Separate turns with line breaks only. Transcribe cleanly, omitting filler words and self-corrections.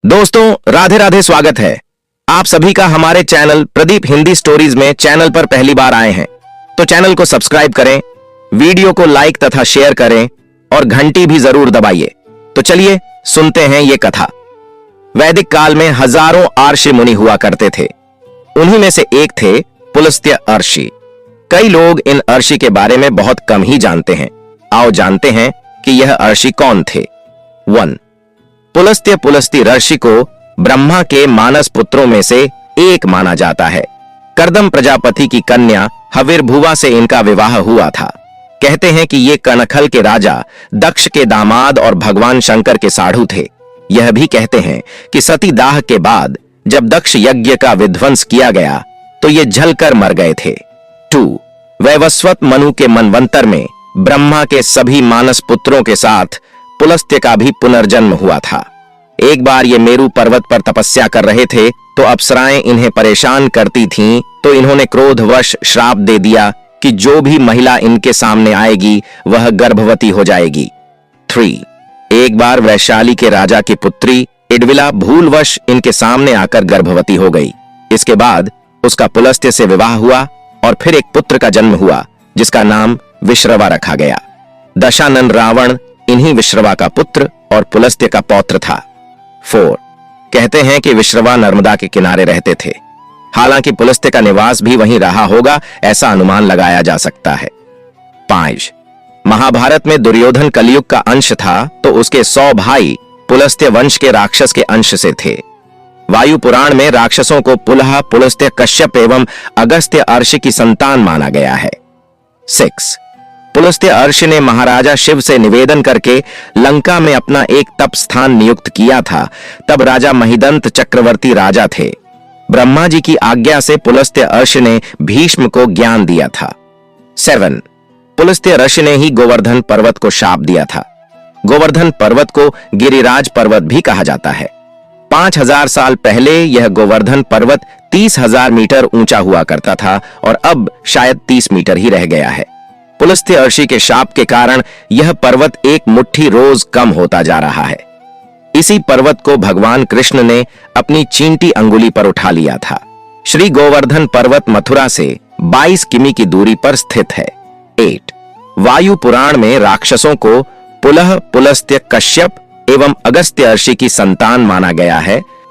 दोस्तों राधे राधे, स्वागत है आप सभी का हमारे चैनल प्रदीप हिंदी स्टोरीज में। चैनल पर पहली बार आए हैं तो चैनल को सब्सक्राइब करें, वीडियो को लाइक तथा शेयर करें और घंटी भी जरूर दबाइए। तो चलिए सुनते हैं ये कथा। वैदिक काल में हजारों आर्षि मुनि हुआ करते थे। उन्हीं में से एक थे पुलस्त्य अर्षि। कई लोग इन अर्षि के बारे में बहुत कम ही जानते हैं। आओ जानते हैं कि यह अर्षि कौन थे। 1. पुलस्त्य ऋषि को ब्रह्मा के मानस पुत्रों में से एक माना जाता है। कर्दम प्रजापति की कन्या हविर्भुवा से इनका विवाह हुआ था। कहते हैं कि ये कनखल के राजा दक्ष के दामाद और भगवान शंकर के साढ़ू थे। यह भी कहते हैं कि सती दाह के बाद जब दक्ष यज्ञ का विध्वंस किया गया तो ये जलकर मर गए थे। 2. वैवस्वत मनु के मनवंतर में ब्रह्मा के सभी मानस पुत्रों के साथ पुलस्त्य का भी पुनर्जन्म हुआ था। एक बार ये मेरु पर्वत पर तपस्या कर रहे थे तो अप्सराएं इन्हें परेशान करती थीं, तो इन्होंने क्रोधवश श्राप दे दिया कि जो भी महिला इनके सामने आएगी वह गर्भवती हो जाएगी। 3. एक बार वैशाली के राजा की पुत्री इडविला भूलवश इनके सामने आकर गर्भवती हो गई। इसके बाद उसका पुलस्त्य से विवाह हुआ और फिर एक पुत्र का जन्म हुआ जिसका नाम विश्रवा रखा गया। दशानन रावण इन्हीं विश्रवा का पुत्र और पुलस्त्य का पौत्र था। 4. कहते हैं कि विश्रवा नर्मदा के किनारे रहते थे। हालांकि पुलस्त्य का निवास भी वहीं रहा होगा, ऐसा अनुमान लगाया जा सकता है। 5. महाभारत में दुर्योधन कलयुग का अंश था तो उसके 100 भाई पुलस्त्य वंश के राक्षस के अंश से थे। वायु पुराण में राक्षसों को पुलह, पुलस्त्य, कश्यप एवं अगस्त्य अर्षि की संतान माना गया है। 6. पुलस्त्य अर्षि ने महाराजा शिव से निवेदन करके लंका में अपना एक तप स्थान नियुक्त किया था। तब राजा महिदंत चक्रवर्ती राजा थे। ब्रह्मा जी की आज्ञा से पुलस्त्य अर्षि ने भीष्म को ज्ञान दिया था। 7. पुलस्त्य ऋषि ने ही गोवर्धन पर्वत को शाप दिया था। गोवर्धन पर्वत को गिरिराज पर्वत भी कहा जाता है। 5000 साल पहले यह गोवर्धन पर्वत 30,000 मीटर ऊंचा हुआ करता था और अब शायद 30 मीटर ही रह गया है। पुलस्त्य अर्षि के शाप के कारण यह पर्वत एक मुट्ठी रोज कम होता जा रहा है। इसी पर्वत को भगवान कृष्ण ने अपनी चींटी अंगुली पर उठा लिया था। श्री गोवर्धन पर्वत मथुरा से 22 किमी की दूरी पर स्थित है। 8. वायु पुराण में राक्षसों को पुलह, पुलस्त्य, कश्यप एवं अगस्त्य अर्षि की संतान माना गया है।